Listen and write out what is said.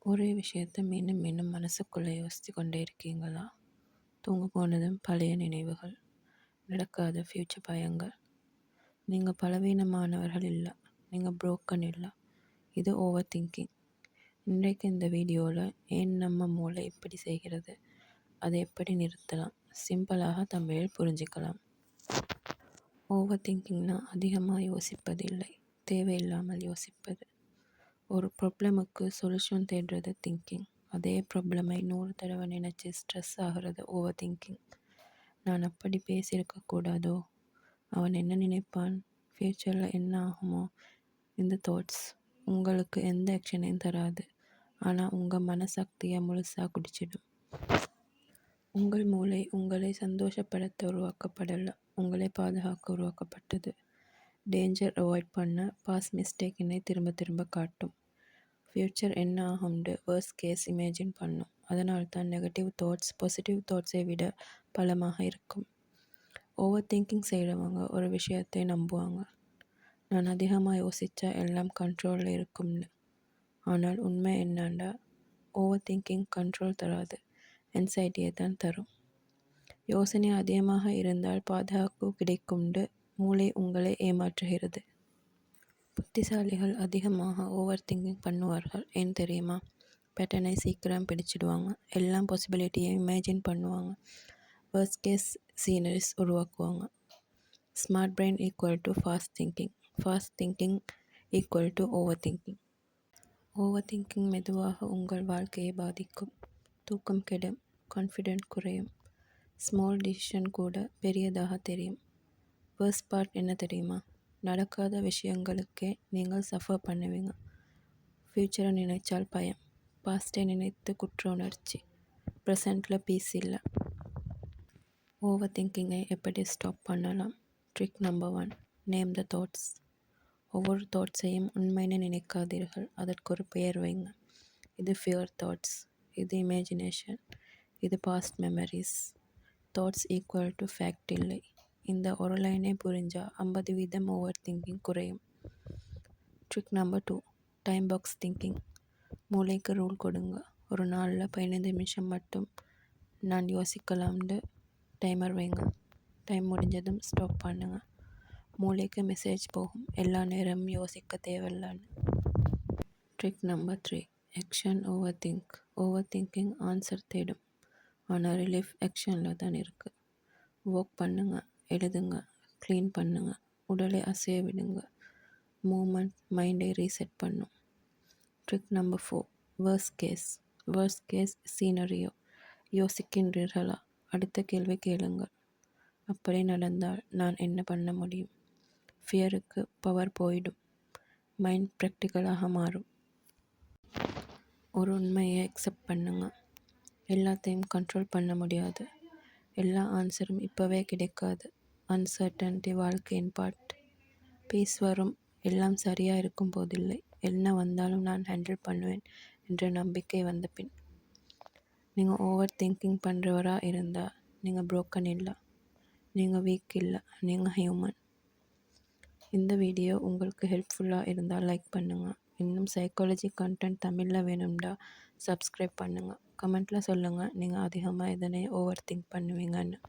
ஒரே விஷயத்த மீண்டும் மீண்டும் மனசுக்குள்ளே யோசித்து கொண்டே இருக்கீங்களா? தூங்க போனதும் பழைய நினைவுகள், நடக்காத ஃப்யூச்சர் பயங்கள். நீங்கள் பலவீனமானவர்கள் இல்லை, நீங்கள் புரோக்கன் இல்லை. இது ஓவர் திங்கிங். இன்றைக்கு இந்த வீடியோவில் ஏன் நம்ம மூளை இப்படி செய்கிறது, அதை எப்படி நிறுத்தலாம், சிம்பிளாக தமிழில் புரிஞ்சிக்கலாம். ஓவர் திங்கிங்னா அதிகமாக யோசிப்பதில்லை, தேவையில்லாமல் யோசிப்பது. ஒரு ப்ராப்ளமுக்கு சொல்யூஷன் தேடுறது திங்கிங். அதே ப்ராப்ளமை 100 தடவை நினச்சி ஸ்ட்ரெஸ் ஆகிறது ஓவர் திங்கிங். நான் அப்படி பேசியிருக்கக்கூடாதோ, அவன் என்ன நினைப்பான், ஃப்யூச்சரில் என்ன ஆகுமோ. இந்த தாட்ஸ் உங்களுக்கு எந்த ஆக்ஷனையும் தராது, ஆனால் உங்கள் மனசக்தியை முழுசாக குடிச்சிடும். உங்கள் மூளை உங்களை சந்தோஷப்படுத்த உருவாக்கப்படலை, உங்களை பாதுகாக்க உருவாக்கப்பட்டது. டேஞ்சர் அவாய்ட் பண்ண பாஸ் மிஸ்டேக்கினை திரும்ப திரும்ப காட்டும். ஃப்யூச்சர் என்ன ஆகும்னு வேர்ஸ்ட் கேஸ் இமேஜின் பண்ணும். அதனால்தான் நெகட்டிவ் தாட்ஸ் பாசிட்டிவ் தாட்ஸை விட பலமாக இருக்கும். ஓவர் திங்கிங் செய்கிறவங்க ஒரு விஷயத்தை நம்புவாங்க, நான் அதிகமாக யோசித்தா எல்லாம் கண்ட்ரோலில் இருக்கும்னு. ஆனால் உண்மை என்னண்டா, ஓவர் திங்கிங் கண்ட்ரோல் தராது, என்சைட்டியை தான் தரும். யோசனை அதிகமாக இருந்தால் பாதுகாப்பு கிடைக்கும்னு மூளை உங்களை ஏமாற்றுகிறது. புத்திசாலிகள் அதிகமாக ஓவர் திங்கிங் பண்ணுவார்கள். ஏன் தெரியுமா? பேட்டர்னை சீக்கிரம் பிடிச்சிடுவாங்க, எல்லாம் பாசிபிலிட்டியை இமேஜின் பண்ணுவாங்க, வேர்ஸ்ட் கேஸ் சீனரிஸ் உருவாக்குவாங்க. Smart brain equal to fast thinking, fast thinking equal to over thinking. Over thinking மெதுவாக உங்கள் வாழ்க்கையை பாதிக்கும். தூக்கம் கெடும், கான்ஃபிடென்ட் குறையும், ஸ்மால் டிசிஷன் கூட பெரியதாக தெரியும். வேர்ஸ்ட் பார்ட் என்ன தெரியுமா? நடக்காத விஷயங்களுக்கே நீங்கள் சஃபர் பண்ணுவீங்க. ஃப்யூச்சரை நினைச்சால் பயம், பாஸ்ட்டை நினைத்து குற்ற உணர்ச்சி, ப்ரெசண்டில் பீஸ் இல்லை. ஓவர் திங்கிங்கை எப்படி ஸ்டாப் பண்ணலாம்? Trick number 1, name the thoughts. ஒவ்வொரு தாட்ஸையும் உண்மைன்னு நினைக்காதீர்கள், அதற்கு ஒரு பெயர் வைங்க. இது ஃபியர் தாட்ஸ், இது இமேஜினேஷன், இது past memories. Thoughts equal to fact இல்லை. இந்த ஒரு லைனை புரிஞ்சால் 50% ஓவர் திங்கிங் குறையும். Trick number 2, time box thinking. மூளைக்கு ரூல் கொடுங்க. ஒரு நாளில் 15 நிமிஷம் மட்டும் நான் யோசிக்கலாம்னு டைமர் வைங்க. டைம் முடிஞ்சதும் ஸ்டாப் பண்ணுங்கள். மூளைக்கு மெசேஜ் போகும், எல்லா நேரமும் யோசிக்க தேவையில்லைன்னு. Trick number 3, action over think. Over thinking answer தேடும், ஆனால் ரிலீஃப் ஆக்ஷனில் தான் இருக்குது. வாக் பண்ணுங்க, எழுதுங்க, க்ளீன் பண்ணுங்க, உடலை அசைய விடுங்க. மூமெண்ட் மைண்டை ரீசெட் பண்ணும். Trick number 4, worst case. Worst case scenario. யோசிக்கின்றீர்களா? அடுத்த கேள்வி கேளுங்கள், அப்படி நடந்தால் நான் என்ன பண்ண முடியும்? ஃபியருக்கு பவர் போயிடும், மைண்ட் ப்ராக்டிக்கலாக மாறும். ஒரு உண்மையை அக்செப்ட் பண்ணுங்க, எல்லாத்தையும் கண்ட்ரோல் பண்ண முடியாது, எல்லா ஆன்சரும் இப்போவே கிடைக்காது. அன்சர்டன்டி வாழ்க்கையின் பார்ட். பீஸ் வரும், எல்லாம் சரியாக இருக்கும் போதில்லை, என்ன வந்தாலும் நான் ஹேண்டில் பண்ணுவேன் என்ற நம்பிக்கை வந்த பின். நீங்கள் ஓவர் திங்கிங் பண்ணுறவராக இருந்தால் நீங்கள் புரோக்கன் இல்லை, நீங்கள் வீக் இல்லை, நீங்கள் ஹியூமன். இந்த வீடியோ உங்களுக்கு ஹெல்ப்ஃபுல்லாக இருந்தால் லைக் பண்ணுங்கள். இன்னும் சைக்காலஜி கண்டென்ட் தமிழில் வேணும்டா சப்ஸ்கிரைப் பண்ணுங்கள். கமெண்ட்டில் சொல்லுங்கள், நீங்கள் அதிகமாக இதனை ஓவர் திங்க் பண்ணுவீங்கன்னு.